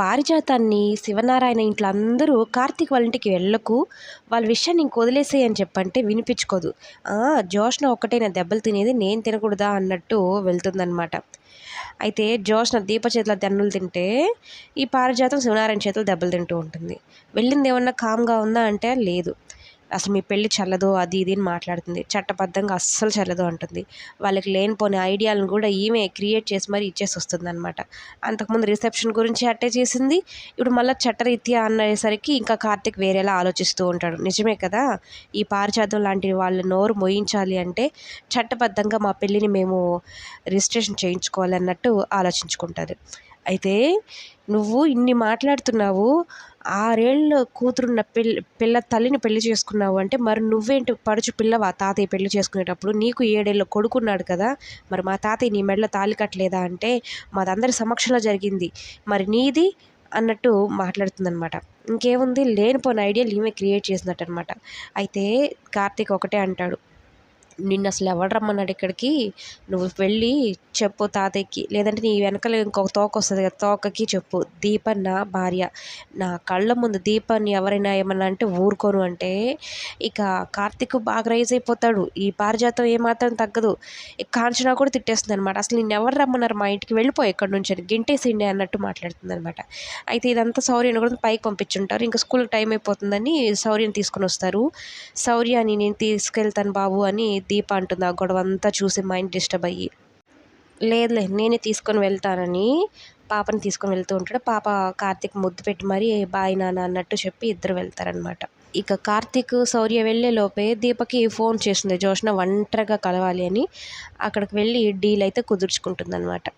పారిజాతాన్ని శివనారాయణ ఇంట్లో అందరూ కార్తీక్ వాళ్ళ ఇంటికి వెళ్ళకు, వాళ్ళ విషయాన్ని ఇంక వదిలేసేయి అని చెప్పంటే వినిపించుకోదు. జోష్న ఒక్కటేనా దెబ్బలు తినేది, నేను తినకూడదా అన్నట్టు వెళ్తుందనమాట. అయితే జోష్న దీప చేతిలో దెన్నులు తింటే ఈ పారిజాతం శివనారాయణ చేతులు దెబ్బలు తింటూ ఉంటుంది. వెళ్ళింది ఏమన్నా కామ్గా ఉందా అంటే లేదు. అసలు మీ పెళ్ళి చల్లదు అది ఇది అని మాట్లాడుతుంది. చట్టబద్ధంగా అస్సలు చల్లదు అంటుంది. వాళ్ళకి లేనిపోని ఐడియాలను కూడా ఈమె క్రియేట్ చేసి మరీ ఇచ్చేసి వస్తుందన్నమాట. అంతకుముందు రిసెప్షన్ గురించి అట్టే చేసింది. ఇప్పుడు మళ్ళీ చట్టరీత్యా అనేసరికి ఇంకా కార్తీక్ వేరేలా ఆలోచిస్తూ ఉంటాడు. నిజమే కదా, ఈ పారిజాతం లాంటి వాళ్ళ నోరు మోయించాలి అంటే చట్టబద్ధంగా మా పెళ్ళిని మేము రిజిస్ట్రేషన్ చేయించుకోవాలి అన్నట్టు ఆలోచించుకుంటుంది. అయితే నువ్వు ఇన్ని మాట్లాడుతున్నావు, 6 ఏళ్ళ కూతురున్న పిల్ల తల్లిని పెళ్లి చేసుకున్నావు అంటే మరి నువ్వేంటి పడుచు పిల్లవా తాతయ్య పెళ్లి చేసుకునేటప్పుడు? నీకు 7 ఏళ్ళ కొడుకున్నాడు కదా, మరి మా తాతయ్య నీ మెడలో తాళి కట్టలేదా అంటే మాదందరి సమక్షంలో జరిగింది, మరి నీది అన్నట్టు మాట్లాడుతుందనమాట. ఇంకేముంది, లేనిపోయిన ఐడియాలు ఈమె క్రియేట్ చేసినట్టు అనమాట. అయితే కార్తీక్ ఒకటే అంటాడు, నిన్ను అసలు ఎవడు రమ్మన్నాడు ఇక్కడికి, నువ్వు వెళ్ళి చెప్పు తాతయ్యకి, లేదంటే నీ వెనకాల ఇంకొక తోక వస్తుంది కదా తోకకి చెప్పు, దీప నా భార్య, నా కళ్ళ ముందు దీపాన్ని ఎవరైనా ఏమన్నా అంటే ఊరుకోను అంటే ఇక కార్తీక్ బాగా రైజ్ అయిపోతాడు. ఈ పారిజాతం ఏమాత్రం తగ్గదు. కాంచనా కూడా తిట్టేస్తుంది అనమాట. అసలు నిన్ను ఎవరు రమ్మన్నారు మా ఇంటికి, వెళ్ళిపోయి ఎక్కడి నుంచి అని గింటేసిండే అన్నట్టు మాట్లాడుతుంది అనమాట. అయితే ఇదంతా శౌర్యని కూడా పైకి పంపించుంటారు. ఇంకా స్కూల్కి టైం అయిపోతుందని శౌర్యని తీసుకొని వస్తారు. శౌర్యాన్ని నేను తీసుకెళ్తాను బాబు అని దీప అంటుంది. ఆ గొడవ అంతా చూసి మైండ్ డిస్టర్బ్ అయ్యి, లేదులే నేనే తీసుకొని వెళ్తానని పాపని తీసుకొని వెళ్తూ ఉంటాడు. పాప కార్తీక్ ముద్దు పెట్టి మరీ బాయ్ నాన్న అన్నట్టు చెప్పి ఇద్దరు వెళ్తారనమాట. ఇక కార్తీక్ శౌర్య వెళ్ళే లోపే దీపకి ఫోన్ చేస్తుంది జోష్న ఒంటరిగా కలవాలి అని. అక్కడికి వెళ్ళి డీల్ అయితే కుదుర్చుకుంటుంది అనమాట.